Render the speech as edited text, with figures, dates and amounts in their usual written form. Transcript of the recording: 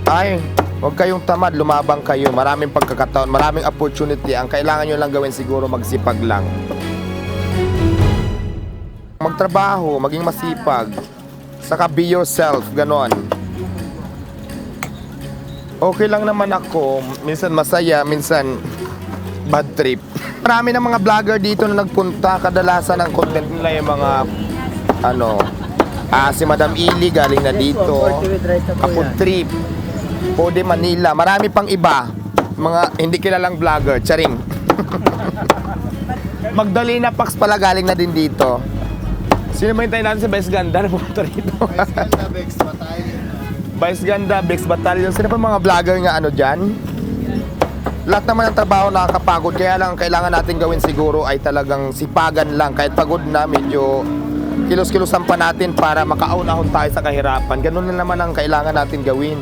Ay, huwag kayong tamad, lumabang kayo. Maraming pagkakataon, maraming opportunity. Ang kailangan nyo lang gawin siguro magsipag lang. Magtrabaho, maging masipag. Saka be yourself, ganon. Okay lang naman ako. Minsan masaya, minsan bad trip. Marami ng mga vlogger dito na nagpunta. Kadalasan ng content nila yung mga si Madam Ili galing na dito. Ako trip. Pode Manila. Marami pang iba. Mga hindi kilalang vlogger. Charing. Magdalena Pax pala galing na din dito. Sino ba hintayin natin sa Vice Ganda na pumunta rito? Vice Ganda, Bex Battalion. Vice Ganda, Bex Battalion. Sino pa mga vlogger nga dyan? Lahat naman ng trabaho nakakapagod. Kaya lang ang kailangan natin gawin siguro ay talagang sipagan lang. Kahit pagod na, medyo kilos-kilosan pa natin para makaahon-ahon tayo sa kahirapan. Ganun na naman ang kailangan natin gawin.